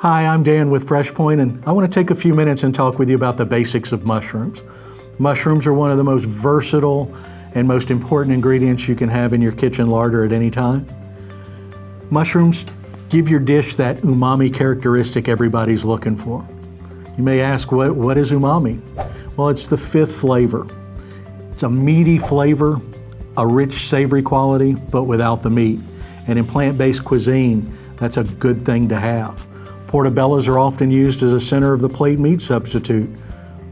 Hi, I'm Dan with FreshPoint, and I want to take a few minutes and talk with you about the basics of mushrooms. Mushrooms are one of the most versatile and most important ingredients you can have in your kitchen larder at any time. Mushrooms give your dish that umami characteristic everybody's looking for. You may ask, what is umami? Well, it's the fifth flavor. It's a meaty flavor, a rich savory quality, but without the meat. And in plant-based cuisine, that's a good thing to have. Portobellos are often used as a center of the plate meat substitute.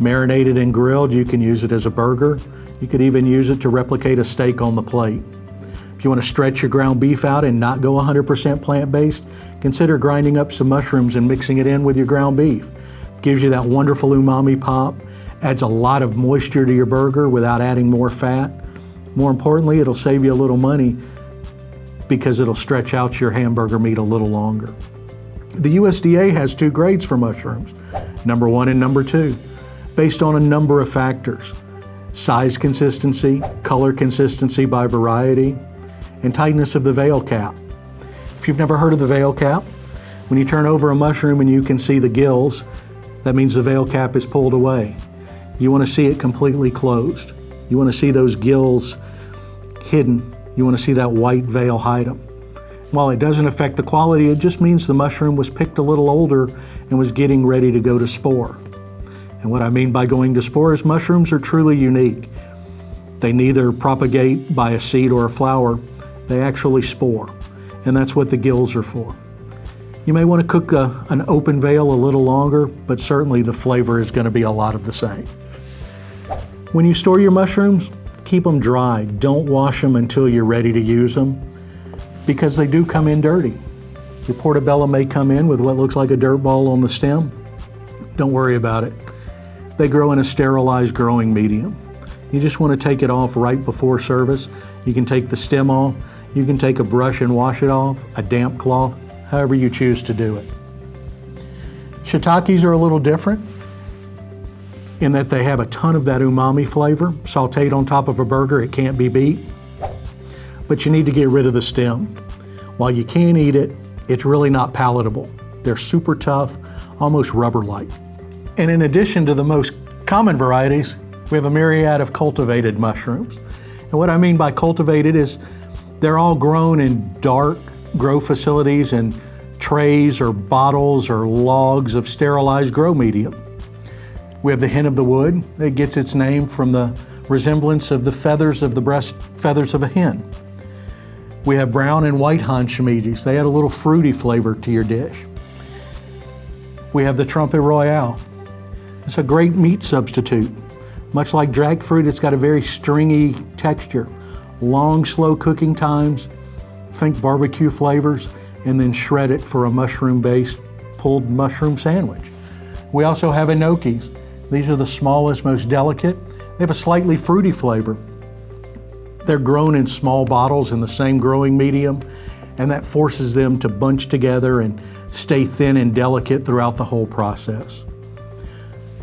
Marinated and grilled, you can use it as a burger. You could even use it to replicate a steak on the plate. If you want to stretch your ground beef out and not go 100% plant-based, consider grinding up some mushrooms and mixing it in with your ground beef. It gives you that wonderful umami pop, adds a lot of moisture to your burger without adding more fat. More importantly, it'll save you a little money because it'll stretch out your hamburger meat a little longer. The USDA has two grades for mushrooms, number 1 and number 2, based on a number of factors: size consistency, color consistency by variety, and tightness of the veil cap. If you've never heard of the veil cap, when you turn over a mushroom and you can see the gills, that means the veil cap is pulled away. You want to see it completely closed. You want to see those gills hidden. You want to see that white veil hide them. While it doesn't affect the quality, it just means the mushroom was picked a little older and was getting ready to go to spore. And what I mean by going to spore is mushrooms are truly unique. They neither propagate by a seed or a flower, they actually spore. And that's what the gills are for. You may want to cook an open veil a little longer, but certainly the flavor is going to be a lot of the same. When you store your mushrooms, keep them dry. Don't wash them until you're ready to use them, because they do come in dirty. Your portobello may come in with what looks like a dirt ball on the stem. Don't worry about it. They grow in a sterilized growing medium. You just want to take it off right before service. You can take the stem off. You can take a brush and wash it off, a damp cloth, however you choose to do it. Shiitakes are a little different in that they have a ton of that umami flavor. Sauteed on top of a burger, it can't be beat. But you need to get rid of the stem. While you can eat it, it's really not palatable. They're super tough, almost rubber-like. And in addition to the most common varieties, we have a myriad of cultivated mushrooms. And what I mean by cultivated is they're all grown in dark grow facilities in trays or bottles or logs of sterilized grow medium. We have the hen of the wood. It gets its name from the resemblance of the feathers of the breast feathers of a hen. We have brown and white hanchamitis. They add a little fruity flavor to your dish. We have the Trumpet Royale. It's a great meat substitute. Much like jackfruit, it's got a very stringy texture. Long, slow cooking times. Think barbecue flavors, and then shred it for a mushroom-based pulled mushroom sandwich. We also have enokis. These are the smallest, most delicate. They have a slightly fruity flavor. They're grown in small bottles in the same growing medium, and that forces them to bunch together and stay thin and delicate throughout the whole process.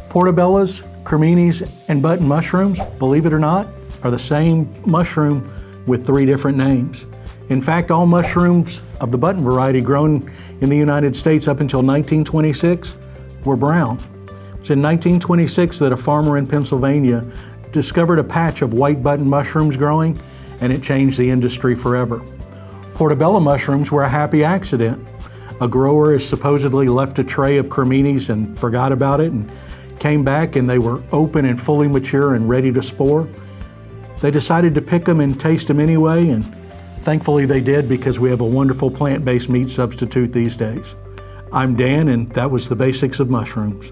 Portobellos, creminis, and button mushrooms, believe it or not, are the same mushroom with 3 different names. In fact, all mushrooms of the button variety grown in the United States up until 1926 were brown. It was in 1926 that a farmer in Pennsylvania discovered a patch of white button mushrooms growing, and it changed the industry forever. Portobello mushrooms were a happy accident. A grower has supposedly left a tray of creminis and forgot about it, and came back and they were open and fully mature and ready to spore. They decided to pick them and taste them anyway, and thankfully they did, because we have a wonderful plant-based meat substitute these days. I'm Dan, and that was the basics of mushrooms.